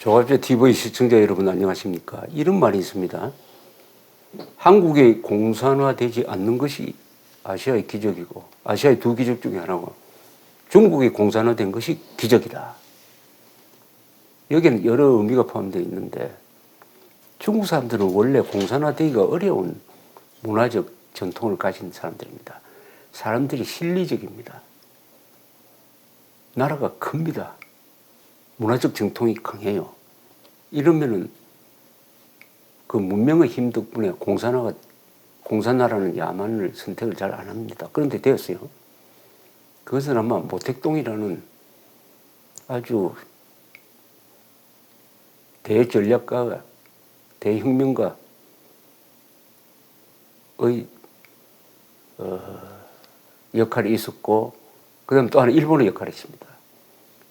조갑제 TV 시청자 여러분 안녕하십니까? 이런 말이 있습니다. 한국의 공산화되지 않는 것이 아시아의 기적이고 아시아의 두 기적 중에 하나고 중국이 공산화된 것이 기적이다. 여기에는 여러 의미가 포함되어 있는데 중국 사람들은 원래 공산화되기가 어려운 문화적 전통을 가진 사람들입니다. 사람들이 실리적입니다. 나라가 큽니다. 문화적 정통이 강해요. 이러면은 그 문명의 힘 덕분에 공산화라는 야만을 선택을 잘 안 합니다. 그런데 되었어요. 그것은 아마 모택동이라는 아주 대전략가가 대혁명가의 역할이 있었고, 그 다음 또 하나 일본의 역할이 있습니다.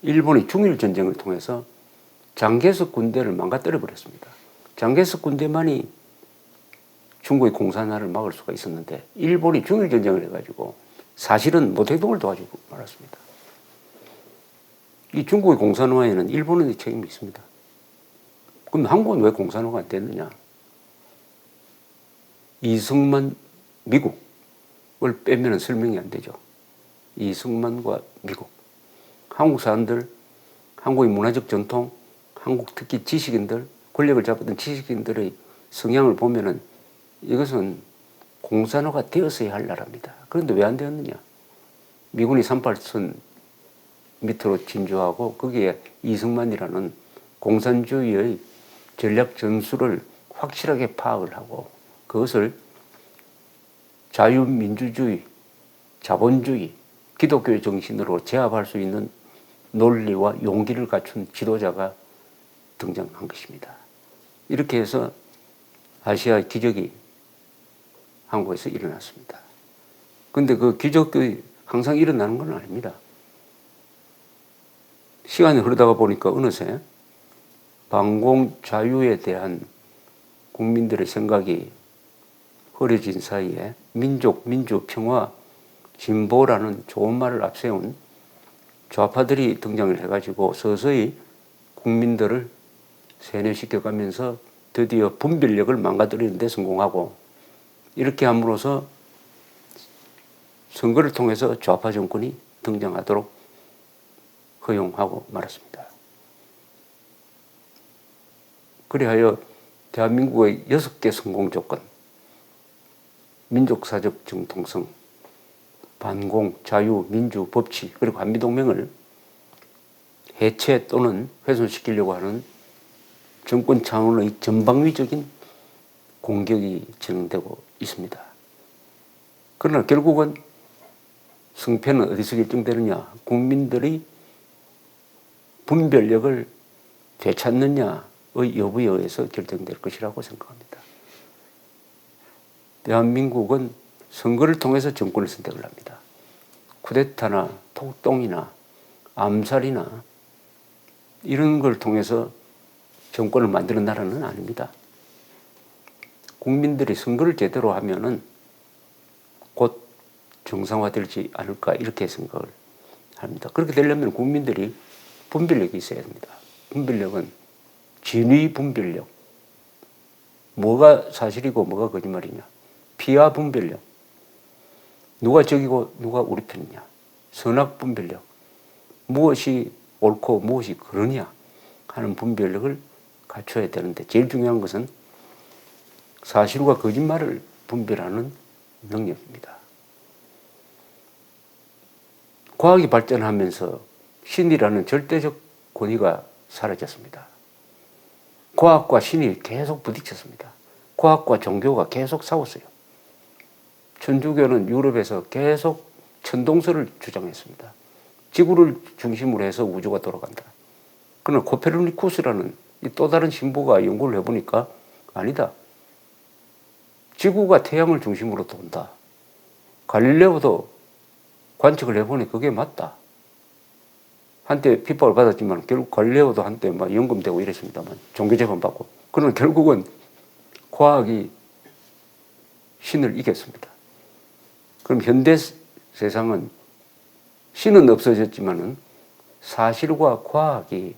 일본이 중일전쟁을 통해서 장개석 군대를 망가뜨려 버렸습니다. 장개석 군대만이 중국의 공산화를 막을 수가 있었는데 일본이 중일전쟁을 해가지고 사실은 모택동을 도와주고 말았습니다. 이 중국의 공산화에는 일본의 책임이 있습니다. 그럼 한국은 왜 공산화가 안 됐느냐? 이승만 미국을 빼면 설명이 안 되죠. 이승만과 미국. 한국 사람들, 한국의 문화적 전통, 한국 특히 지식인들, 권력을 잡았던 지식인들의 성향을 보면은 이것은 공산화가 되었어야 할 나라입니다. 그런데 왜 안 되었느냐? 미군이 38선 밑으로 진주하고 거기에 이승만이라는 공산주의의 전략 전술을 확실하게 파악을 하고 그것을 자유민주주의, 자본주의, 기독교의 정신으로 제압할 수 있는 논리와 용기를 갖춘 지도자가 등장한 것입니다. 이렇게 해서 아시아의 기적이 한국에서 일어났습니다. 그런데 그 기적이 항상 일어나는 건 아닙니다. 시간이 흐르다가 보니까 어느새 반공 자유에 대한 국민들의 생각이 흐려진 사이에 민족, 민주, 평화, 진보라는 좋은 말을 앞세운 좌파들이 등장을 해가지고 서서히 국민들을 세뇌시켜가면서 드디어 분별력을 망가뜨리는 데 성공하고 이렇게 함으로써 선거를 통해서 좌파 정권이 등장하도록 허용하고 말았습니다. 그리하여 대한민국의 6개 성공 조건, 민족사적 정통성, 반공, 자유, 민주, 법치, 그리고 한미동맹을 해체 또는 훼손시키려고 하는 정권 차원의 전방위적인 공격이 진행되고 있습니다. 그러나 결국은 승패는 어디서 결정되느냐? 국민들이 분별력을 되찾느냐의 여부에 의해서 결정될 것이라고 생각합니다. 대한민국은 선거를 통해서 정권을 선택을 합니다. 쿠데타나 폭동이나 암살이나 이런 걸 통해서 정권을 만드는 나라는 아닙니다. 국민들이 선거를 제대로 하면은 곧 정상화되지 않을까 이렇게 생각을 합니다. 그렇게 되려면 국민들이 분별력이 있어야 합니다. 분별력은 진위 분별력. 뭐가 사실이고 뭐가 거짓말이냐. 피와 분별력. 누가 적이고 누가 우리 편이냐. 선악 분별력. 무엇이 옳고 무엇이 그러냐 하는 분별력을 갖춰야 되는데 제일 중요한 것은 사실과 거짓말을 분별하는 능력입니다. 과학이 발전하면서 신이라는 절대적 권위가 사라졌습니다. 과학과 신이 계속 부딪혔습니다. 과학과 종교가 계속 싸웠어요. 천주교는 유럽에서 계속 천동설을 주장했습니다. 지구를 중심으로 해서 우주가 돌아간다. 그러나 코페르니쿠스라는 또 다른 신부가 연구를 해보니까 아니다. 지구가 태양을 중심으로 돈다. 갈릴레오도 관측을 해보니 그게 맞다. 한때 핍박을 받았지만 결국 갈릴레오도 한때 막 연금되고 이랬습니다만 종교재판 받고. 그러나 결국은 과학이 신을 이겼습니다. 그럼 현대 세상은 신은 없어졌지만은 사실과 과학이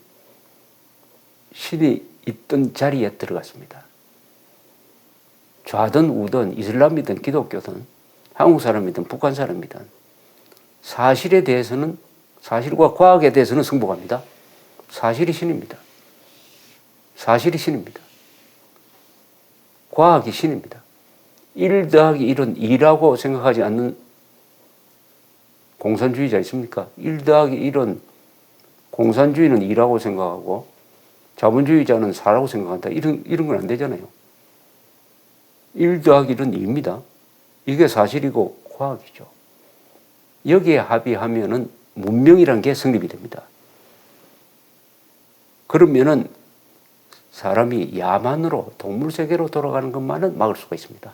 신이 있던 자리에 들어갔습니다. 좌든 우든 이슬람이든 기독교든 한국 사람이든 북한 사람이든 사실에 대해서는 사실과 과학에 대해서는 승복합니다. 사실이 신입니다. 사실이 신입니다. 과학이 신입니다. 1 더하기 1은 2라고 생각하지 않는 공산주의자 있습니까? 1 더하기 1은 공산주의는 2라고 생각하고 자본주의자는 4라고 생각한다. 이런 건 안 되잖아요. 1 더하기 1은 2입니다. 이게 사실이고 과학이죠. 여기에 합의하면은 문명이란 게 성립이 됩니다. 그러면은 사람이 야만으로 동물 세계로 돌아가는 것만은 막을 수가 있습니다.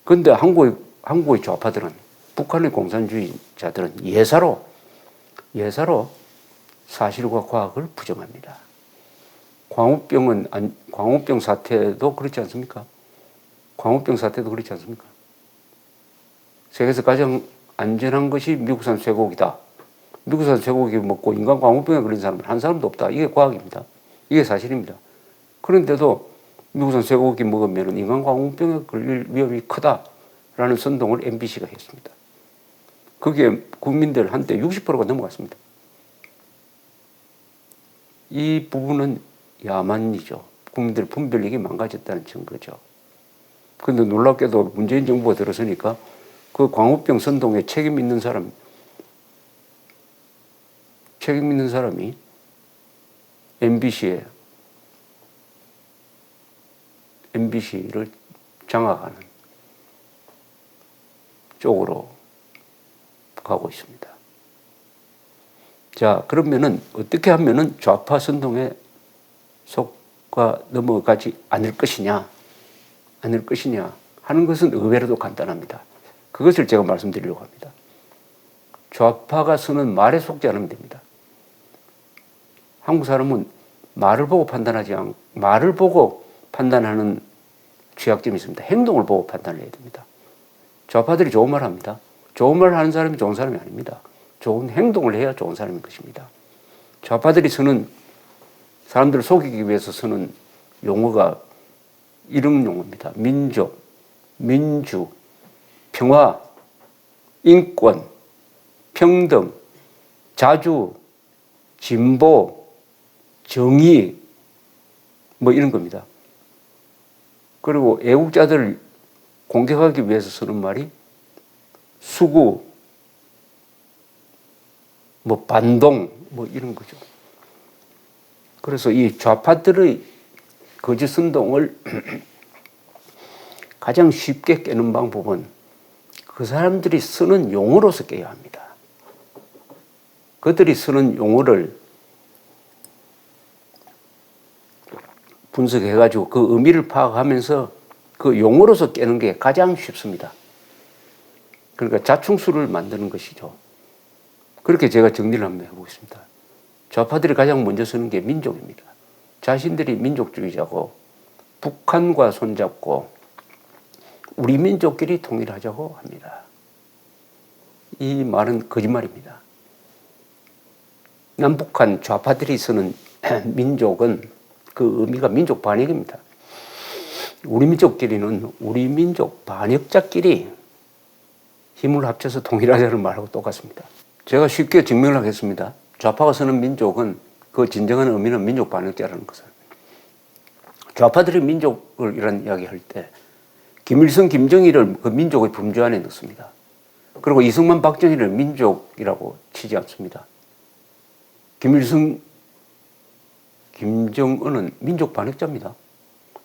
그런데 한국의 좌파들은 북한의 공산주의자들은 예사로 사실과 과학을 부정합니다. 광우병 사태도 그렇지 않습니까? 광우병 사태도 그렇지 않습니까? 세계에서 가장 안전한 것이 미국산 쇠고기다. 미국산 쇠고기 먹고 인간 광우병에 걸린 사람은 한 사람도 없다. 이게 과학입니다. 이게 사실입니다. 그런데도 미국산 쇠고기 먹으면 인간 광우병에 걸릴 위험이 크다라는 선동을 MBC가 했습니다. 그게 국민들 한때 60%가 넘어갔습니다. 이 부분은 야만이죠. 국민들의 분별력이 망가졌다는 증거죠. 그런데 놀랍게도 문재인 정부가 들어서니까 그 광우병 선동에 책임 있는 사람이 MBC를 장악하는 쪽으로 가고 있습니다. 자, 그러면은 어떻게 하면은 좌파 선동에 속아 넘어가지 않을 것이냐 하는 것은 의외로도 간단합니다. 그것을 제가 말씀드리려고 합니다. 좌파가 쓰는 말에 속지 않으면 됩니다. 한국 사람은 말을 보고 판단하는 취약점이 있습니다. 행동을 보고 판단을 해야 됩니다. 좌파들이 좋은 말 합니다. 좋은 말 하는 사람이 좋은 사람이 아닙니다. 좋은 행동을 해야 좋은 사람인 것입니다. 좌파들이 쓰는, 사람들을 속이기 위해서 쓰는 용어가 이런 용어입니다. 민족, 민주, 평화, 인권, 평등, 자주, 진보, 정의, 뭐 이런 겁니다. 그리고 애국자들을 공격하기 위해서 쓰는 말이 수구, 뭐 반동, 뭐 이런 거죠. 그래서 이 좌파들의 거짓 선동을 가장 쉽게 깨는 방법은 그 사람들이 쓰는 용어로서 깨야 합니다. 그들이 쓰는 용어를 분석해가지고 그 의미를 파악하면서 그 용어로서 깨는 게 가장 쉽습니다. 그러니까 자충수를 만드는 것이죠. 그렇게 제가 정리를 한번 해보겠습니다. 좌파들이 가장 먼저 쓰는 게 민족입니다. 자신들이 민족주의자고 북한과 손잡고 우리 민족끼리 통일하자고 합니다. 이 말은 거짓말입니다. 남북한 좌파들이 쓰는 민족은 그 의미가 민족 반역입니다. 우리 민족끼리는 우리 민족 반역자끼리 힘을 합쳐서 통일하자는 말하고 똑같습니다. 제가 쉽게 증명을 하겠습니다. 좌파가 쓰는 민족은 그 진정한 의미는 민족 반역자라는 것을. 좌파들이 민족을 이런 이야기할 때 김일성, 김정일을 그 민족의 범주 안에 넣습니다. 그리고 이승만, 박정희를 민족이라고 치지 않습니다. 김일성, 김정은은 민족 반역자입니다.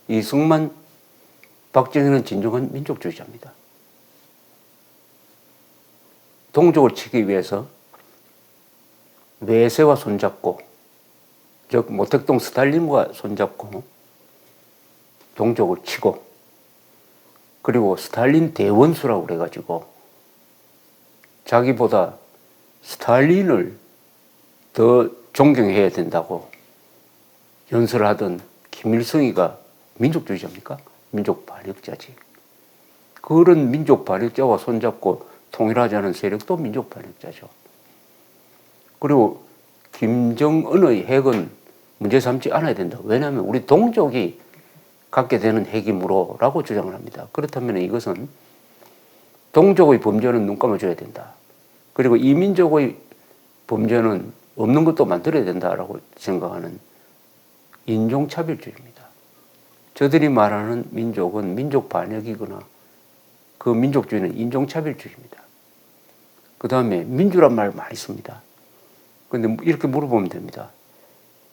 이승만, 박정희는 진정한 민족주의자입니다. 동족을 치기 위해서 외세와 손잡고, 즉 모택동 스탈린과 손잡고 동족을 치고, 그리고 스탈린 대원수라고 그래가지고 자기보다 스탈린을 더 존경해야 된다고 연설하던 김일성이가 민족주의자입니까? 민족 반역자지. 그런 민족 반역자와 손잡고 통일하자는 세력도 민족 반역자죠. 그리고 김정은의 핵은 문제 삼지 않아야 된다. 왜냐하면 우리 동족이 갖게 되는 핵이므로라고 주장을 합니다. 그렇다면 이것은 동족의 범죄는 눈 감아줘야 된다. 그리고 이민족의 범죄는 없는 것도 만들어야 된다라고 생각하는 인종차별주의입니다. 저들이 말하는 민족은 민족 반역이거나 그 민족주의는 인종차별주의입니다. 그 다음에 민주란 말 많이 씁니다. 그런데 이렇게 물어보면 됩니다.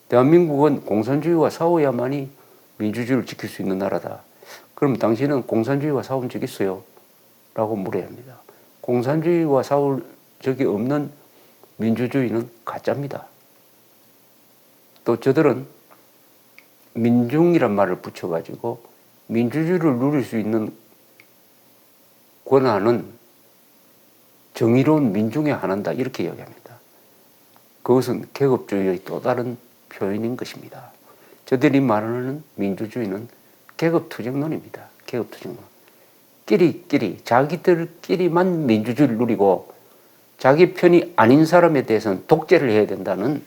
대한민국은 공산주의와 싸워야만이 민주주의를 지킬 수 있는 나라다. 그럼 당신은 공산주의와 싸운 적 있어요? 라고 물어야 합니다. 공산주의와 싸울 적이 없는 민주주의는 가짜입니다. 또 저들은 민중이란 말을 붙여가지고 민주주의를 누릴 수 있는 권한은 정의로운 민중에 한한다 이렇게 이야기합니다. 그것은 계급주의의 또 다른 표현인 것입니다. 저들이 말하는 민주주의는 계급투쟁론입니다. 계급투쟁론. 끼리끼리 자기들끼리만 민주주의를 누리고 자기 편이 아닌 사람에 대해서는 독재를 해야 된다는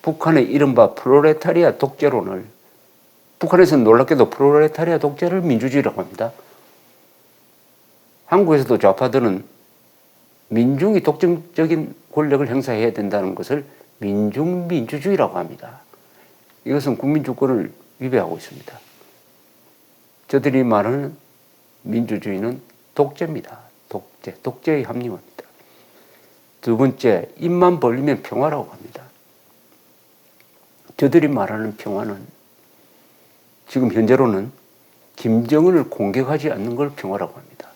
북한의 이른바 프롤레타리아 독재론을 북한에서는 놀랍게도 프롤레타리아 독재를 민주주의라고 합니다. 한국에서도 좌파들은 민중이 독점적인 권력을 행사해야 된다는 것을 민중민주주의라고 합니다. 이것은 국민주권을 위배하고 있습니다. 저들이 말하는 민주주의는 독재입니다. 독재의 합리화입니다. 두 번째, 입만 벌리면 평화라고 합니다. 저들이 말하는 평화는 지금 현재로는 김정은을 공격하지 않는 걸 평화라고 합니다.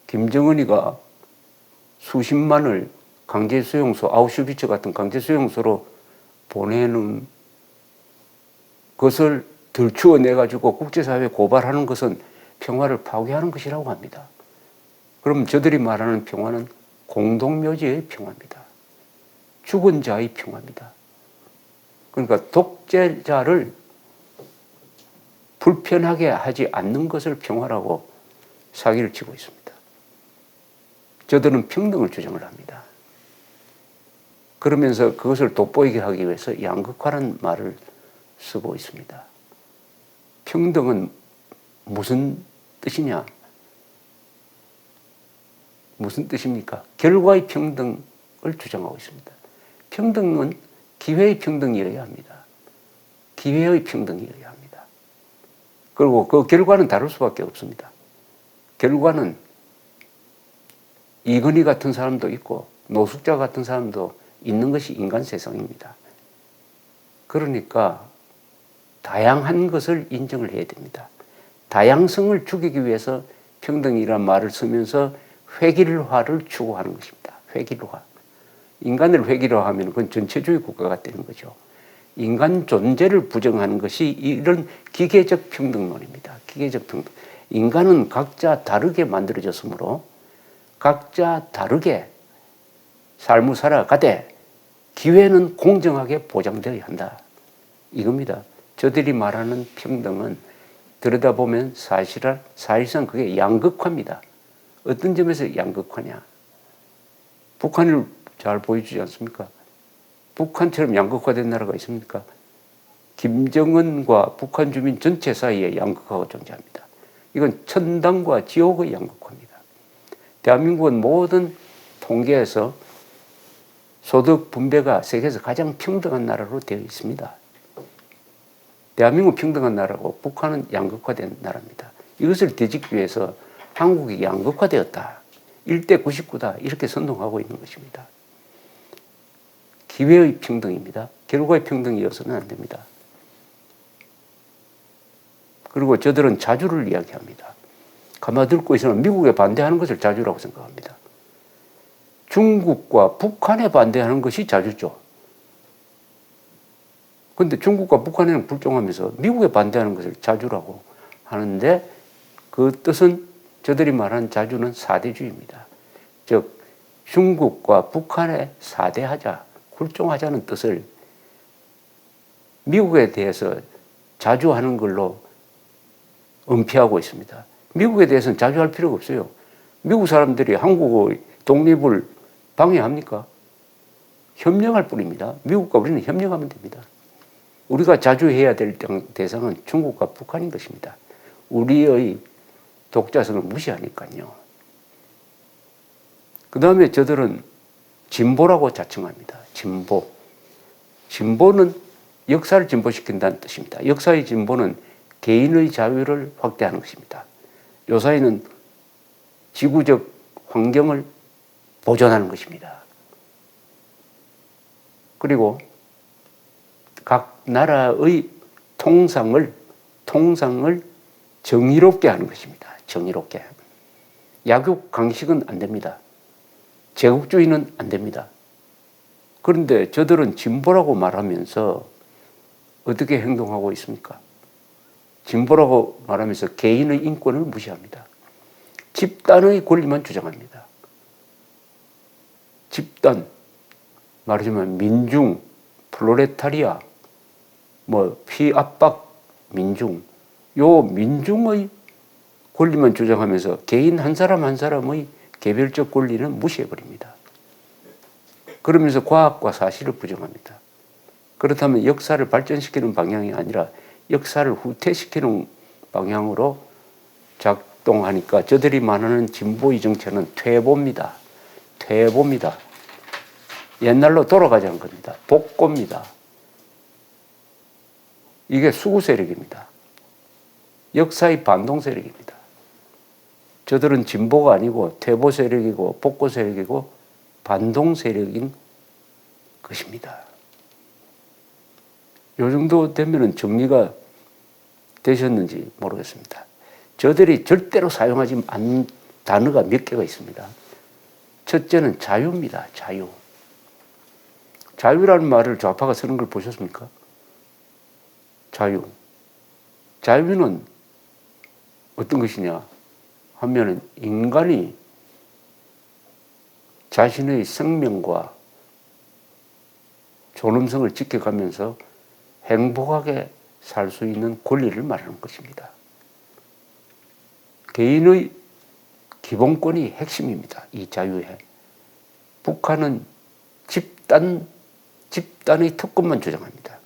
김정은이가 수십만을 강제수용소, 아우슈비츠 같은 강제수용소로 보내는 것을 들추어내가지고 국제사회에 고발하는 것은 평화를 파괴하는 것이라고 합니다. 그럼 저들이 말하는 평화는 공동묘지의 평화입니다. 죽은 자의 평화입니다. 그러니까 독재자를 불편하게 하지 않는 것을 평화라고 사기를 치고 있습니다. 저들은 평등을 주장을 합니다. 그러면서 그것을 돋보이게 하기 위해서 양극화라는 말을 쓰고 있습니다. 평등은 무슨 뜻이냐? 무슨 뜻입니까? 결과의 평등을 주장하고 있습니다. 평등은 기회의 평등이어야 합니다. 기회의 평등이어야 합니다. 그리고 그 결과는 다를 수밖에 없습니다. 결과는 이건희 같은 사람도 있고 노숙자 같은 사람도 있는 것이 인간 세상입니다. 그러니까 다양한 것을 인정을 해야 됩니다. 다양성을 죽이기 위해서 평등이란 말을 쓰면서 획일화를 추구하는 것입니다. 획일화. 인간을 획일화하면 그건 전체주의 국가가 되는 거죠. 인간 존재를 부정하는 것이 이런 기계적 평등론입니다. 기계적 평등. 인간은 각자 다르게 만들어졌으므로 각자 다르게 삶을 살아가되 기회는 공정하게 보장되어야 한다. 이겁니다. 저들이 말하는 평등은 들여다보면 사실상 그게 양극화입니다. 어떤 점에서 양극화냐? 북한을 잘 보여주지 않습니까? 북한처럼 양극화된 나라가 있습니까? 김정은과 북한 주민 전체 사이에 양극화가 존재합니다. 이건 천당과 지옥의 양극화입니다. 대한민국은 모든 통계에서 소득 분배가 세계에서 가장 평등한 나라로 되어 있습니다. 대한민국은 평등한 나라고 북한은 양극화된 나라입니다. 이것을 되짚기 위해서 한국이 양극화되었다. 1대 99다. 이렇게 선동하고 있는 것입니다. 기회의 평등입니다. 결과의 평등이어서는 안 됩니다. 그리고 저들은 자주를 이야기합니다. 가만히 듣고 있으면 미국에 반대하는 것을 자주라고 생각합니다. 중국과 북한에 반대하는 것이 자주죠. 그런데 중국과 북한에는 불종하면서 미국에 반대하는 것을 자주라고 하는데 그 뜻은 저들이 말하는 자주는 사대주의입니다. 즉 중국과 북한에 사대하자, 굴종하자는 뜻을 미국에 대해서 자주하는 걸로 은폐하고 있습니다. 미국에 대해서는 자주할 필요가 없어요. 미국 사람들이 한국의 독립을 방해합니까? 협력할 뿐입니다. 미국과 우리는 협력하면 됩니다. 우리가 자주 해야 될 대상은 중국과 북한인 것입니다. 우리의 독자성을 무시하니까요. 그 다음에 저들은 진보라고 자칭합니다. 진보. 진보는 역사를 진보시킨다는 뜻입니다. 역사의 진보는 개인의 자유를 확대하는 것입니다. 요사이는 지구적 환경을 보존하는 것입니다. 그리고 각 나라의 통상을 정의롭게 하는 것입니다. 정의롭게. 약육 강식은 안 됩니다. 제국주의는 안 됩니다. 그런데 저들은 진보라고 말하면서 어떻게 행동하고 있습니까? 진보라고 말하면서 개인의 인권을 무시합니다. 집단의 권리만 주장합니다. 집단, 말하자면 민중, 프롤레타리아, 피압박 민중, 요 민중의 권리만 주장하면서 개인 한 사람 한 사람의 개별적 권리는 무시해버립니다. 그러면서 과학과 사실을 부정합니다. 그렇다면 역사를 발전시키는 방향이 아니라 역사를 후퇴시키는 방향으로 작동하니까 저들이 말하는 진보의 정체는 퇴보입니다. 퇴보입니다. 옛날로 돌아가자는 겁니다. 복고입니다. 이게 수구 세력입니다. 역사의 반동 세력입니다. 저들은 진보가 아니고 퇴보 세력이고 복고 세력이고 반동 세력인 것입니다. 요 정도 되면은 정리가 되셨는지 모르겠습니다. 저들이 절대로 사용하지 않는 단어가 몇 개가 있습니다. 첫째는 자유입니다. 자유. 자유라는 말을 좌파가 쓰는 걸 보셨습니까? 자유. 자유는 어떤 것이냐 하면은 인간이 자신의 생명과 존엄성을 지켜가면서 행복하게 살 수 있는 권리를 말하는 것입니다. 개인의 기본권이 핵심입니다. 이 자유에. 북한은 집단의 특권만 주장합니다.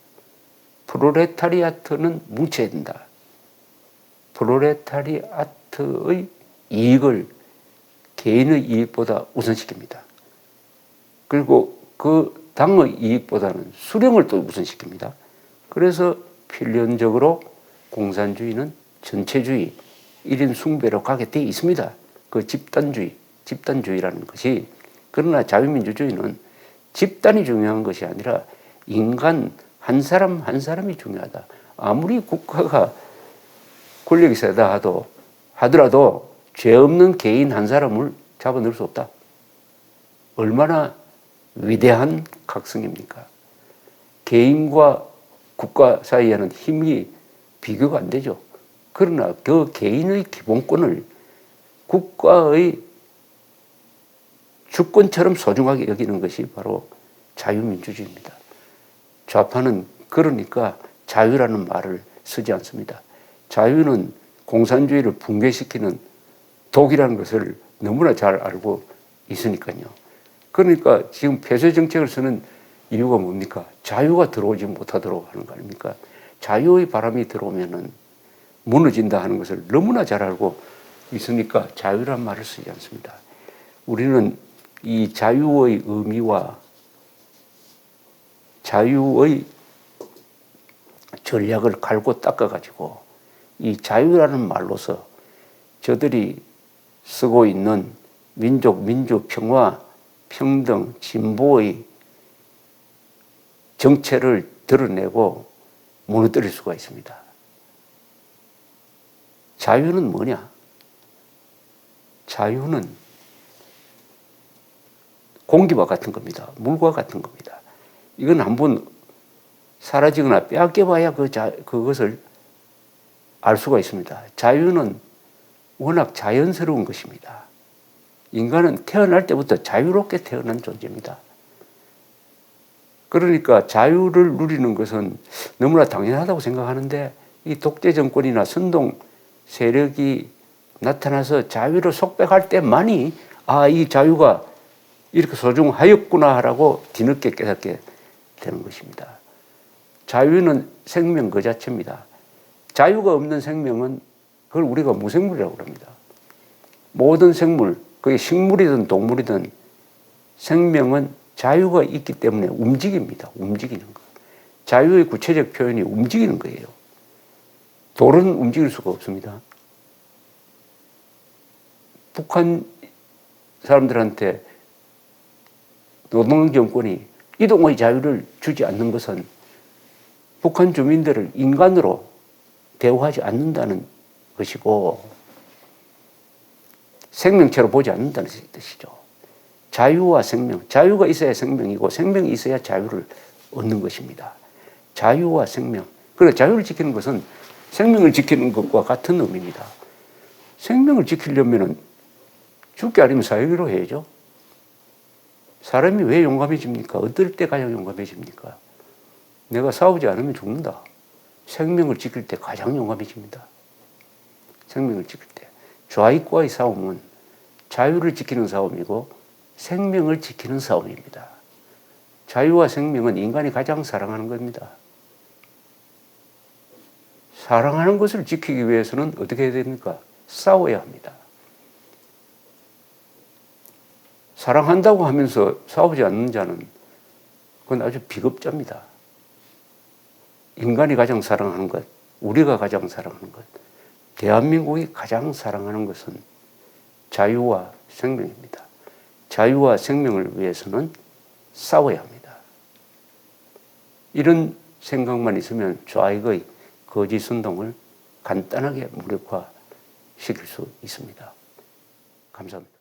프롤레타리아트는 뭉쳐야 된다. 프롤레타리아트의 이익을 개인의 이익보다 우선시킵니다. 그리고 그 당의 이익보다는 수령을 또 우선시킵니다. 그래서 필연적으로 공산주의는 전체주의, 1인 숭배로 가게 돼 있습니다. 그 집단주의라는 것이. 그러나 자유민주주의는 집단이 중요한 것이 아니라 인간 한 사람 한 사람이 중요하다. 아무리 국가가 권력이 세다 하더라도 죄 없는 개인 한 사람을 잡아넣을 수 없다. 얼마나 위대한 각성입니까? 개인과 국가 사이에는 힘이 비교가 안 되죠. 그러나 그 개인의 기본권을 국가의 주권처럼 소중하게 여기는 것이 바로 자유민주주의입니다. 좌파는 그러니까 자유라는 말을 쓰지 않습니다. 자유는 공산주의를 붕괴시키는 독이라는 것을 너무나 잘 알고 있으니까요. 그러니까 지금 폐쇄 정책을 쓰는 이유가 뭡니까? 자유가 들어오지 못하도록 하는 거 아닙니까? 자유의 바람이 들어오면은 무너진다 하는 것을 너무나 잘 알고 있으니까 자유란 말을 쓰지 않습니다. 우리는 이 자유의 의미와 자유의 전략을 갈고 닦아가지고 이 자유라는 말로서 저들이 쓰고 있는 민족, 민주, 평화, 평등, 진보의 정체를 드러내고 무너뜨릴 수가 있습니다. 자유는 뭐냐? 자유는 공기와 같은 겁니다. 물과 같은 겁니다. 이건 한번 사라지거나 빼앗겨봐야 그것을 알 수가 있습니다. 자유는 워낙 자연스러운 것입니다. 인간은 태어날 때부터 자유롭게 태어난 존재입니다. 그러니까 자유를 누리는 것은 너무나 당연하다고 생각하는데 이 독재 정권이나 선동 세력이 나타나서 자유를 속백할 때만이 이 자유가 이렇게 소중하였구나라고 뒤늦게 깨닫게 되는 것입니다. 자유는 생명 그 자체입니다. 자유가 없는 생명은 그걸 우리가 무생물이라고 합니다. 모든 생물, 그게 식물이든 동물이든 생명은 자유가 있기 때문에 움직입니다. 움직이는 것. 자유의 구체적 표현이 움직이는 거예요. 돌은 움직일 수가 없습니다. 북한 사람들한테 노동당 정권이 이동의 자유를 주지 않는 것은 북한 주민들을 인간으로 대우하지 않는다는 것이고 생명체로 보지 않는다는 뜻이죠. 자유와 생명, 자유가 있어야 생명이고 생명이 있어야 자유를 얻는 것입니다. 자유와 생명. 그래 자유를 지키는 것은 생명을 지키는 것과 같은 의미입니다. 생명을 지키려면 죽게 아니면 사유기로 해야죠. 사람이 왜 용감해집니까? 어떨 때 가장 용감해집니까? 내가 싸우지 않으면 죽는다. 생명을 지킬 때 가장 용감해집니다. 생명을 지킬 때. 좌익과의 싸움은 자유를 지키는 싸움이고 생명을 지키는 싸움입니다. 자유와 생명은 인간이 가장 사랑하는 겁니다. 사랑하는 것을 지키기 위해서는 어떻게 해야 됩니까? 싸워야 합니다. 사랑한다고 하면서 싸우지 않는 자는 그건 아주 비겁자입니다. 인간이 가장 사랑하는 것, 우리가 가장 사랑하는 것, 대한민국이 가장 사랑하는 것은 자유와 생명입니다. 자유와 생명을 위해서는 싸워야 합니다. 이런 생각만 있으면 좌익의 거짓 운동을 간단하게 무력화시킬 수 있습니다. 감사합니다.